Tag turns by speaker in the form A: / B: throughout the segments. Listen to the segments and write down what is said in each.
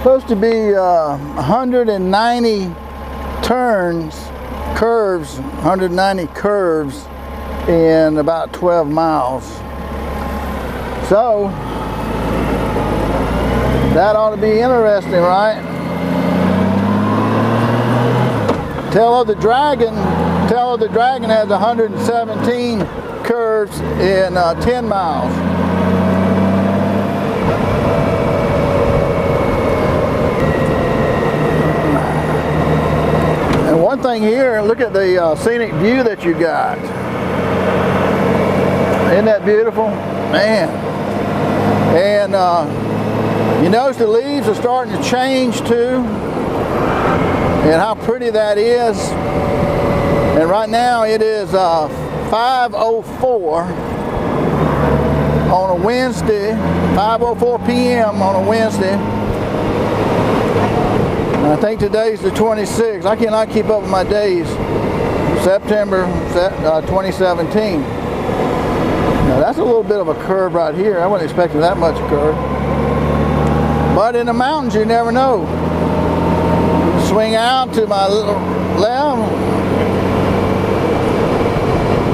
A: supposed to be 190 turns, curves, 190 curves in about 12 miles. So that ought to be interesting, right? Tail of the Dragon has 117 curves in 10 miles. And one thing here, look at the scenic view that you got. Isn't that beautiful? Man. And you notice the leaves are starting to change too, and how pretty that is. And right now it is 5:04 on a Wednesday, 5:04 p.m. on a Wednesday. And I think today's the 26th. I cannot keep up with my days. September 2017. Now that's a little bit of a curve right here. I wasn't expecting that much curve. But in the mountains, you never know. Swing out to my left.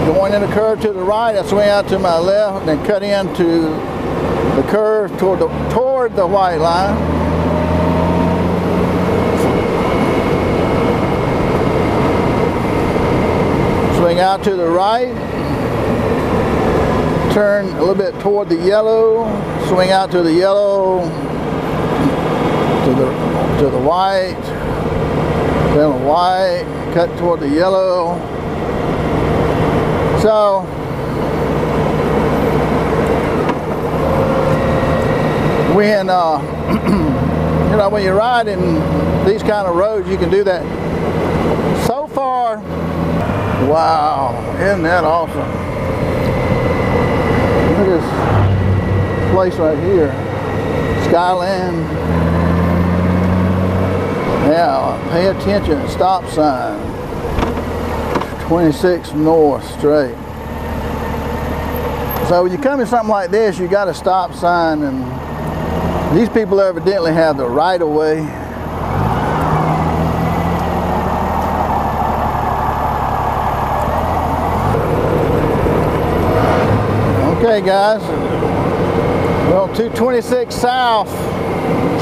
A: Going in the curve to the right, I swing out to my left and cut into the curve toward the white line. Swing out to the right. Turn a little bit toward the yellow. Swing out to the yellow. To the white, then the white, cut toward the yellow. So when you know, when you ride in these kind of roads, you can do that. So far, wow, isn't that awesome? Look at this place right here, Skyland. Now, pay attention, stop sign, 26 north straight. So when you come in something like this, you got a stop sign, and these people evidently have the right of way. Okay guys, well, 226 south.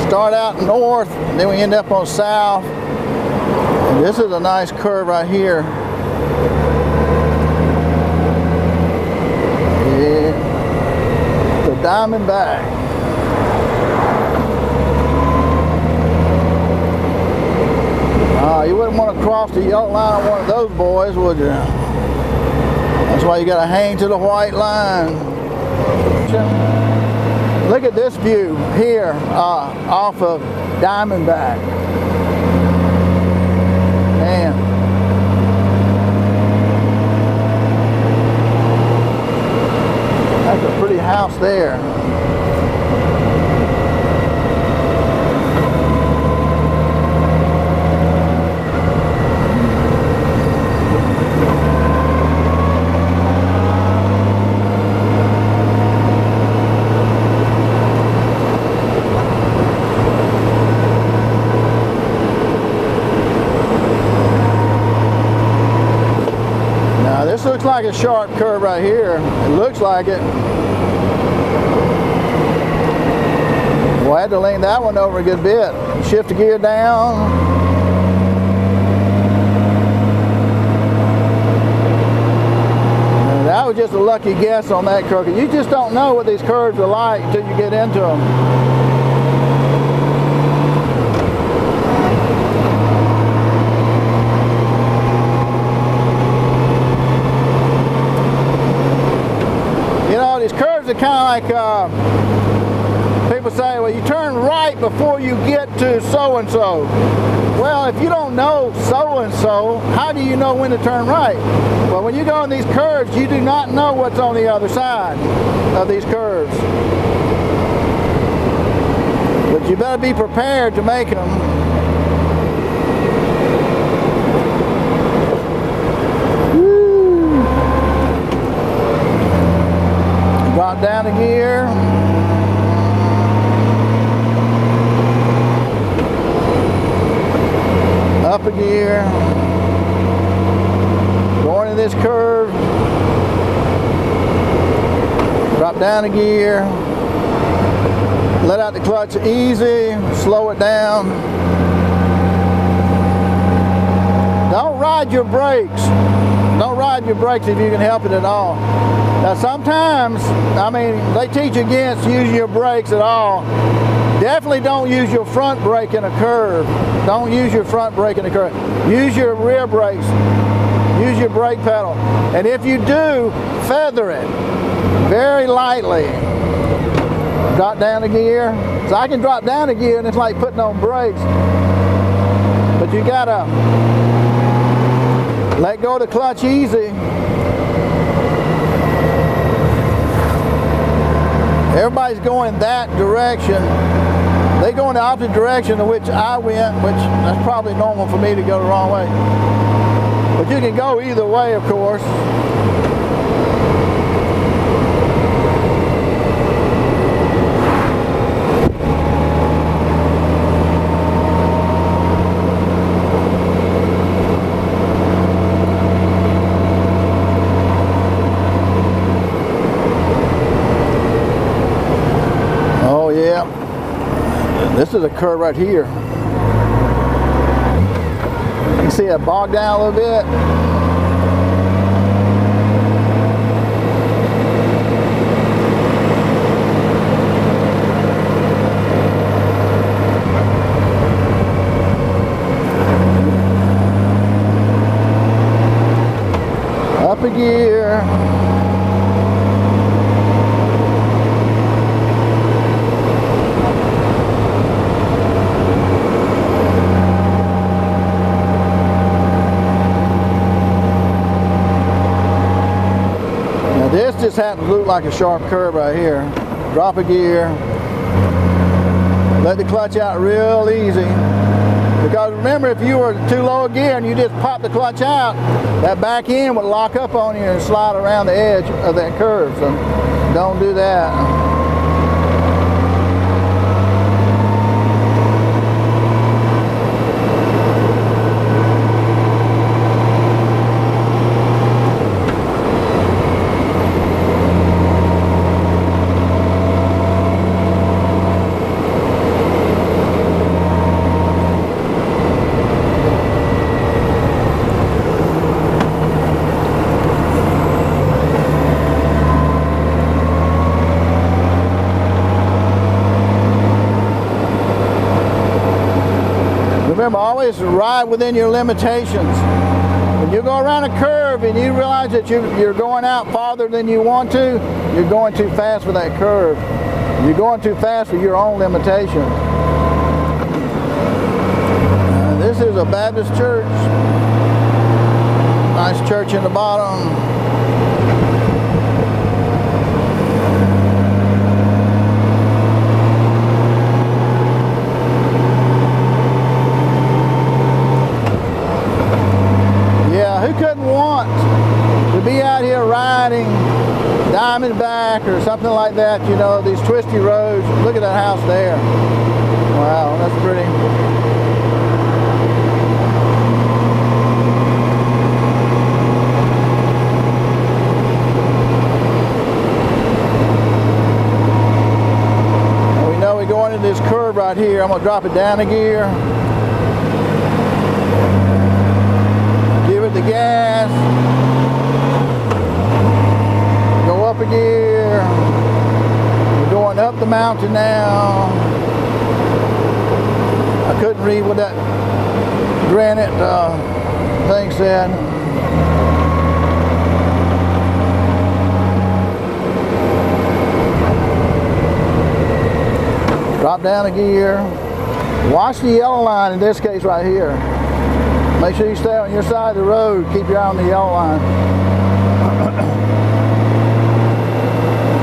A: Start out north, and then we end up on south. And this is a nice curve right here. Yeah. The Diamondback. You wouldn't want to cross the yellow line on one of those boys, would you? That's why you got to hang to the white line. Look at this view here off of Diamondback. Man. That's a pretty house there. This looks like a sharp curve right here. It looks like it. Well, I had to lean that one over a good bit. Shift the gear down. And that was just a lucky guess on that curve. You just don't know what these curves are like until you get into them. Kind of like people say, well, you turn right before you get to so-and-so. Well, if you don't know so-and-so, how do you know when to turn right? Well, when you go in these curves, you do not know what's on the other side of these curves. But you better be prepared to make them. Drop down a gear. down a gear, let out the clutch easy, slow it down. Don't ride your brakes. Don't ride your brakes if you can help it at all. Now sometimes, I mean, they teach against using your brakes at all. Definitely don't use your front brake in a curve. Don't use your front brake in a curve. Use your rear brakes. Use your brake pedal. And if you do, feather it very lightly. Drop down a gear. So I can drop down a gear and it's like putting on brakes. But you gotta let go of the clutch easy. Everybody's going that direction. They go in the opposite direction to which I went, which that's probably normal for me to go the wrong way. But you can go either way, of course. This is a curve right here. You can see it bogged down a little bit. Up a gear. This just happens to look like a sharp curve right here. Drop a gear. Let the clutch out real easy. Because remember, if you were too low a gear and you just pop the clutch out, that back end would lock up on you and slide around the edge of that curve. So don't do that. Remember, always ride within your limitations. When you go around a curve and you realize that you're going out farther than you want to, you're going too fast for that curve. You're going too fast for your own limitations. This is a Baptist church. Nice church in the bottom. Who couldn't want to be out here riding Diamondback or something like that, you know, these twisty roads. Look at that house there. Wow, that's pretty. And we know we're going into this curve right here. I'm going to drop it down a gear. Give it the gas, go up a gear, we're going up the mountain now. I couldn't read what that granite thing said. Drop down a gear, watch the yellow line in this case right here. Make sure you stay on your side of the road. Keep your eye on the yellow line.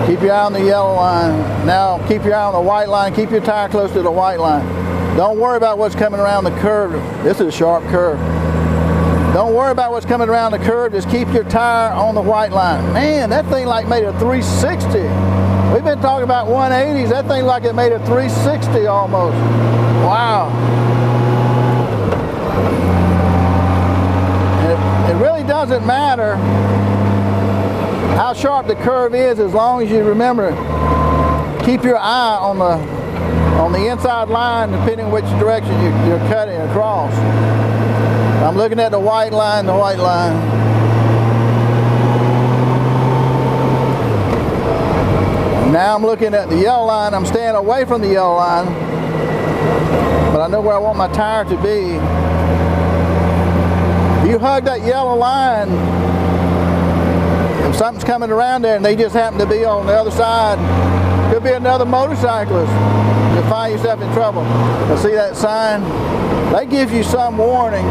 A: Keep your eye on the yellow line. Now keep your eye on the white line. Keep your tire close to the white line. Don't worry about what's coming around the curve. This is a sharp curve. Don't worry about what's coming around the curve. Just keep your tire on the white line. Man, that thing like made a 360. We've been talking about 180s. That thing like it made a 360 almost. Wow. It really doesn't matter how sharp the curve is, as long as you remember, keep your eye on the inside line, depending on which direction you're cutting across. I'm looking at the white line, Now I'm looking at the yellow line. I'm staying away from the yellow line, but I know where I want my tire to be. If you hug that yellow line, if something's coming around there and they just happen to be on the other side, could be another motorcyclist, you'll find yourself in trouble. But see that sign? That gives you some warning.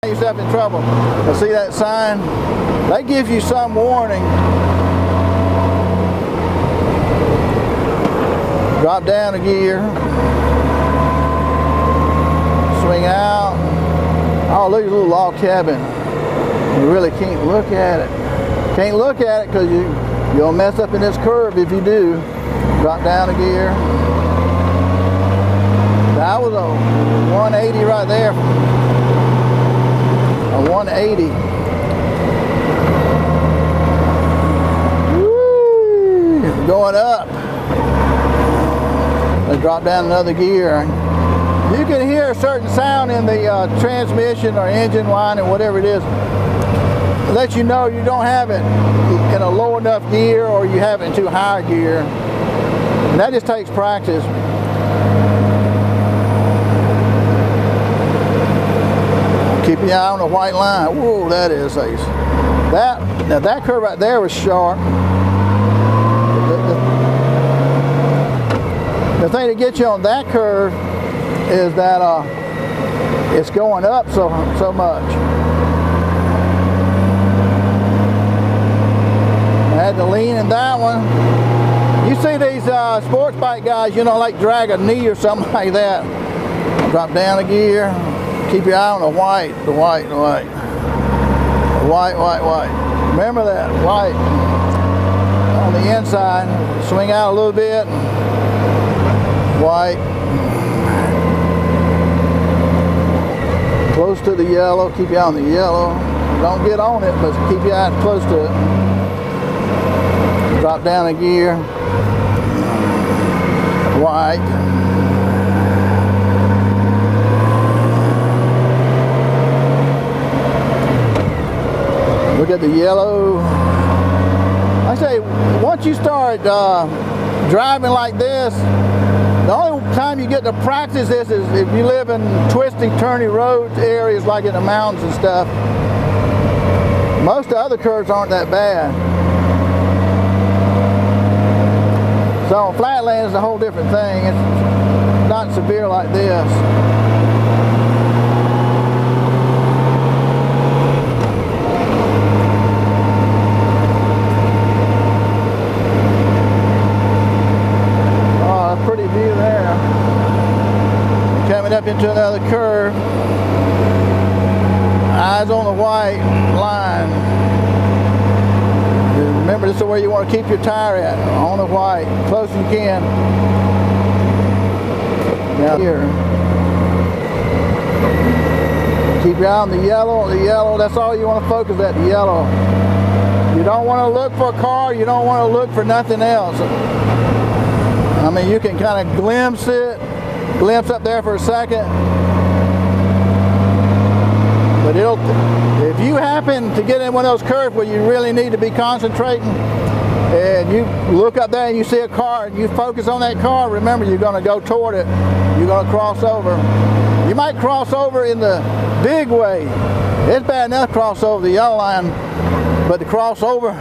A: Yourself in trouble. But see that sign? That gives you some warning. Drop down a gear. Swing out. Oh, look at the little log cabin. You really can't look at it. Can't look at it because you'll mess up in this curve if you do. Drop down a gear. That was a 180 right there. A 180. Woo! Going up. Let's drop down another gear. You can hear a certain sound in the transmission or engine whine or whatever it is. It lets you know you don't have it in a low enough gear or you have it in too high a gear. And that just takes practice. Keep your eye on the white line. Whoa, that is ace. Now that curve right there was sharp. The thing to get you on that curve is that it's going up so much. I had to lean in that one. You see these sports bike guys, like drag a knee or something like that. Drop down a gear. Keep your eye on the white. Remember that, white. On the inside, swing out a little bit. White. Close to the yellow, keep your eye on the yellow. Don't get on it, but keep your eye close to it. Drop down a gear. White. Look at the yellow. I say, once you start driving like this, the only time you get to practice this is if you live in twisty, turny road areas like in the mountains and stuff. Most of the other curves aren't that bad. So on flatland is a whole different thing. It's not severe like this. Up into another curve. Eyes on the white line. Remember, this is where you want to keep your tire at, on the white, close as you can. Now here. Keep your eye on the yellow, that's all you want to focus at, the yellow. You don't want to look for a car, you don't want to look for nothing else. I mean, you can kind of glimpse up there for a second, but if you happen to get in one of those curves where you really need to be concentrating and you look up there and you see a car and you focus on that car, remember, you're going to go toward it, you're going to cross over. You might cross over in the big way. It's bad enough to cross over the yellow line, but to cross over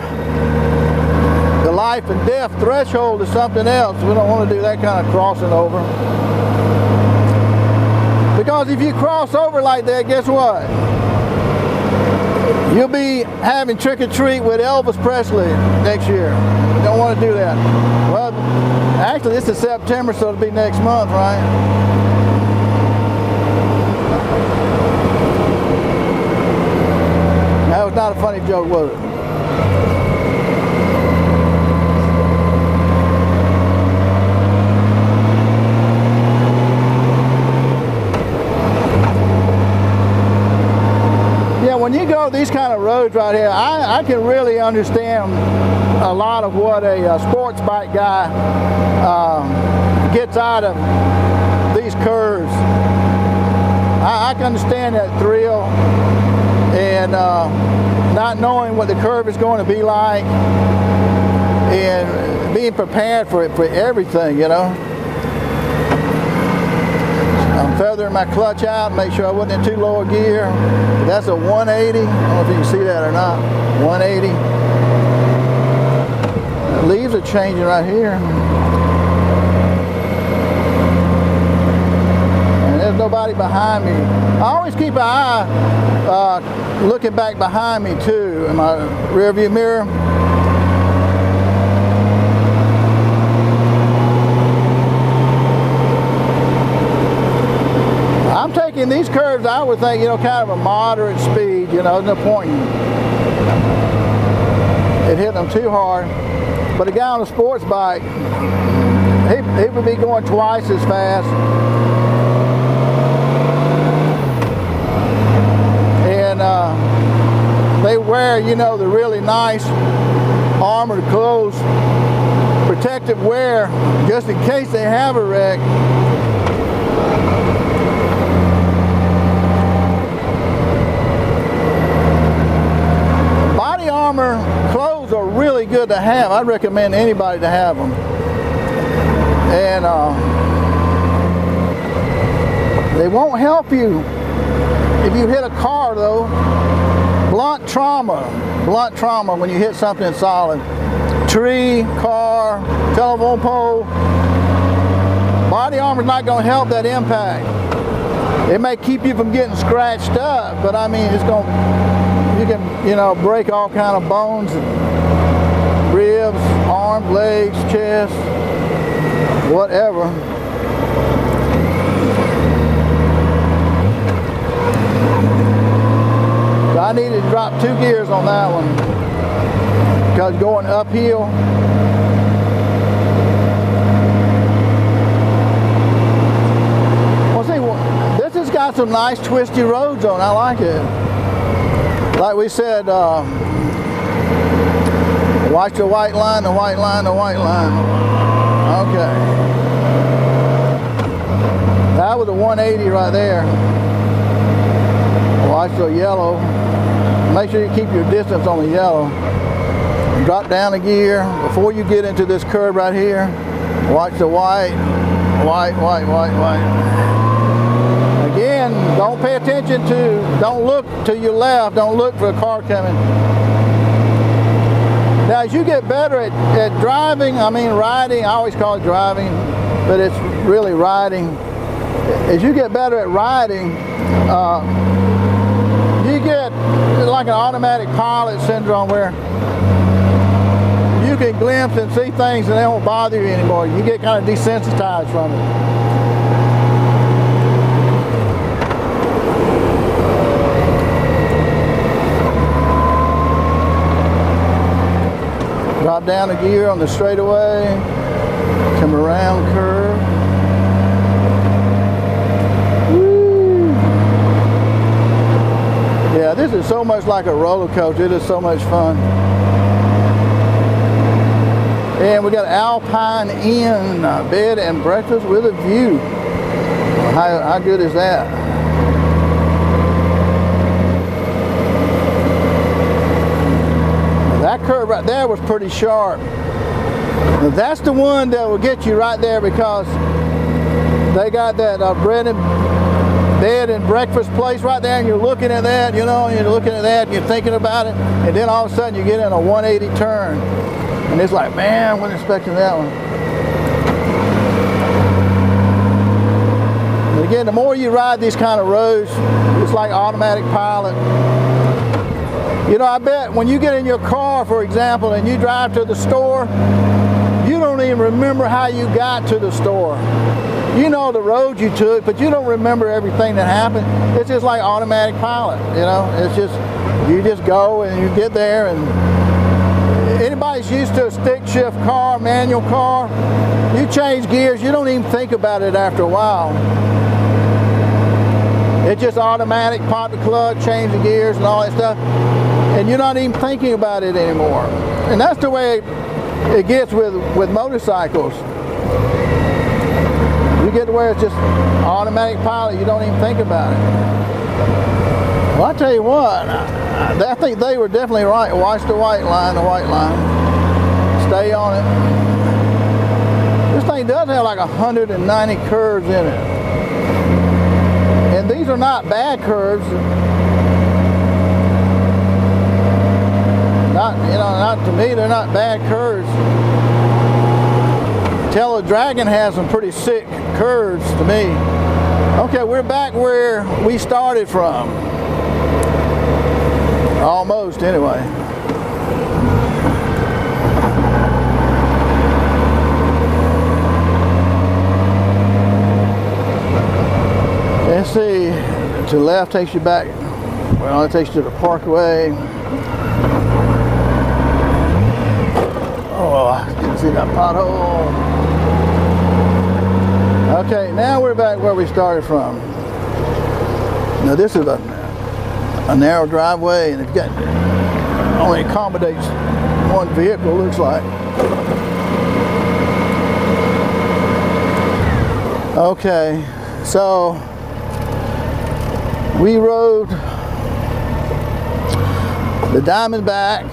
A: the life and death threshold is something else. We don't want to do that kind of crossing over. Because if you cross over like that, guess what? You'll be having trick or treat with Elvis Presley next year. You don't want to do that. Well, actually this is September, so it'll be next month, right? That was not a funny joke, was it? you go these kind of roads right here, I can really understand a lot of what a sports bike guy gets out of these curves. I can understand that thrill and not knowing what the curve is going to be like and being prepared for it, for everything, you know. I'm feathering my clutch out, make sure I wasn't in too low a gear. That's a 180. I don't know if you can see that or not. 180. The leaves are changing right here. And there's nobody behind me. I always keep an eye looking back behind me too in my rear view mirror. I'm taking these curves, I would think, you know, kind of a moderate speed, you know, there's no point in it hitting them too hard. But a guy on a sports bike, he would be going twice as fast. And they wear, you know, the really nice armored clothes, protective wear, just in case they have a wreck. Armor clothes are really good to have. I'd recommend anybody to have them. And they won't help you if you hit a car though. Blunt trauma when you hit something solid. Tree, car, telephone pole. Body armor's not going to help that impact. It may keep you from getting scratched up, but I mean, it's going to, you can, you know, break all kind of bones, ribs, arms, legs, chest, whatever. So I needed to drop 2 gears on that one because going uphill. Well, see, this has got some nice twisty roads on. I like it. Like we said, watch the white line, the white line, the white line. Okay. That was a 180 right there. Watch the yellow. Make sure you keep your distance on the yellow. Drop down a gear. Before you get into this curve right here, watch the white, white, white, white, white. Again, don't pay attention to, don't look to your left, don't look for a car coming. Now as you get better at driving, I mean riding, I always call it driving, but it's really riding. As you get better at riding, you get like an automatic pilot syndrome where you can glimpse and see things and they won't bother you anymore. You get kind of desensitized from it. Drop down a gear on the straightaway, come around curve. Woo. Yeah, this is so much like a roller coaster. It is so much fun. And we got Alpine Inn, bed and breakfast with a view. How good is that? That curve right there was pretty sharp. Now that's the one that will get you right there because they got that bed and breakfast place right there, and you're looking at that, you know, and you're looking at that, and you're thinking about it, and then all of a sudden you get in a 180 turn, and it's like, man, I wasn't expecting that one. But again, the more you ride these kind of roads, it's like automatic pilot. You know, I bet when you get in your car, for example, and you drive to the store, you don't even remember how you got to the store. You know the road you took, but you don't remember everything that happened. It's just like automatic pilot, you know. It's just, you just go and you get there, and anybody's used to a stick shift car, manual car, you change gears, you don't even think about it after a while. It's just automatic, pop the clutch, change the gears and all that stuff. And you're not even thinking about it anymore. And that's the way it gets with motorcycles. You get to where it's just automatic pilot, you don't even think about it. Well, I tell you what, I think they were definitely right. Watch the white line, Stay on it. This thing does have like 190 curves in it. And these are not bad curves. Not to me, they're not bad curves. Tell the Dragon has some pretty sick curves to me. Okay, we're back where we started from. Almost, anyway. Let's see. To the left takes you back. Well, it takes you to the Parkway. Oh, I can see that pothole. Okay, now we're back where we started from. Now this is a narrow driveway, and it only accommodates one vehicle, looks like. Okay, so we rode the Diamondback